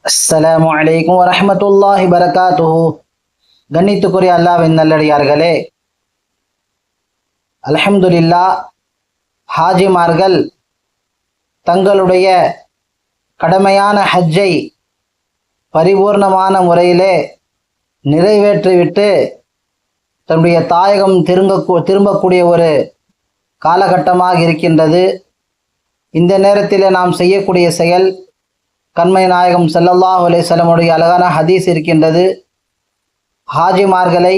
அஸ்ஸலாமு அலைக்கும் வரஹ்மத்துல்லாஹி வரகாத்துஹு. கண்ணித்துக்குரிய அல்லாஹ்வின் நல்லடியார்களே, அல்ஹம்துலில்லாஹ், ஹாஜிமார்கள் தங்களுடைய கடமையான ஹஜ்ஜை பரிபூர்ணமான முறையிலே நிறைவேற்றிவிட்டு தன்னுடைய தாயகம் திரும்பக்கூடிய ஒரு காலகட்டமாக இருக்கின்றது. இந்த நேரத்தில் நாம் செய்யக்கூடிய செயல், கண்மை நாயகம் ஸல்லல்லாஹு அலைஹி வஸல்லமுடைய அழகான ஹதீஸ் இருக்கின்றது. ஹாஜிமார்களை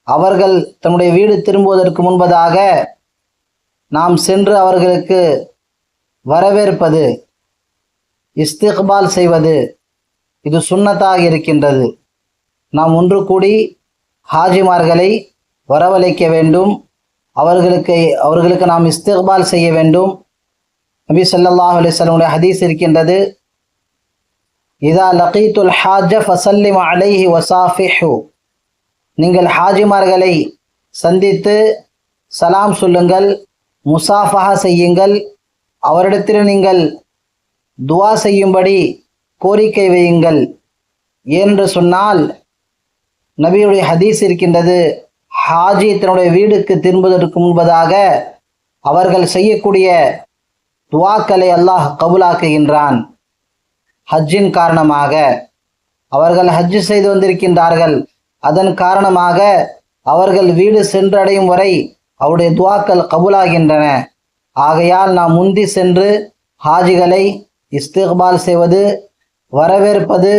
அவர்கள் தன்னுடைய வீடு திரும்புவதற்கு முன்பதாக நாம் சென்று அவர்களுக்கு வரவேற்பது, இஸ்திக்பால் செய்வது, இது சுன்னத்தாக இருக்கின்றது. நாம் ஒன்று கூடி ஹாஜிமார்களை வரவழைக்க வேண்டும், அவர்களுக்கு நாம் இஸ்திக்பால் செய்ய வேண்டும். நபி ஸல்லல்லாஹு அலைஹி வஸல்லம் ஹதீஸ் இருக்கின்றது, இதா லகீத்துல் ஹாஜ ஃபஸல்லிமு அலைஹி வஸாஃபிஹு. நீங்கள் ஹாஜிமார்களை சந்தித்து சலாம் சொல்லுங்கள், முசாஃபஹா செய்யுங்கள், அவரிடத்தில் நீங்கள் துவா செய்யும்படி கோரிக்கை வையுங்கள் என்று சொன்னால், நபியுடைய ஹதீஸ் இருக்கின்றது, ஹாஜி தன்னுடைய வீடுக்கு திரும்புவதற்கு முன்பதாக அவர்கள் செய்யக்கூடிய துவாக்களை அல்லாஹ் கபூலாக்குகின்றான். ஹஜ்ஜின் காரணமாக அவர்கள் ஹஜ்ஜு செய்து வந்திருக்கின்றார்கள், அதன் காரணமாக அவர்கள் வீடு சென்றடையும் வரை அவருடைய துவாக்கள் கபூலாகின்றன. ஆகையால் நாம் முந்தி சென்று ஹாஜிகளை இஸ்திக்பால் செய்வது, வரவேற்பது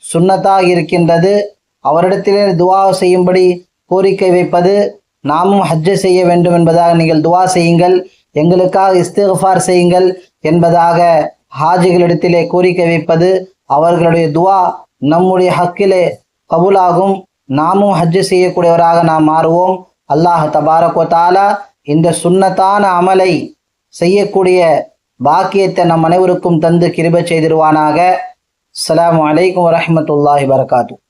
சுன்னத்தாக இருக்கின்றது. அவரிடத்திலே துவா செய்யும்படி கோரிக்கை வைப்பது, நாமும் ஹஜ்ஜை செய்ய வேண்டும் என்பதாக நீங்கள் துவா செய்யுங்கள், எங்களுக்காக இஸ்திக்ஃபார் செய்யுங்கள் என்பதாக ஹாஜிகளிடத்திலே கோரிக்கை வைப்பது, அவர்களுடைய துவா நம்முடைய ஹக்கிலே கபூலாகும். நாமும் ஹஜ்ஜு செய்யக்கூடியவராக நாம் மாறுவோம். அல்லாஹ் தபாரக் வ தஆலா இந்த சுன்னத்தான அமலை செய்யக்கூடிய பாக்கியத்தை நம் அனைவருக்கும் தந்து கிருபை செய்திருவானாக. அஸ்ஸலாமு அலைக்கும் வரஹ்மத்துல்லாஹி வரகாத்துஹு.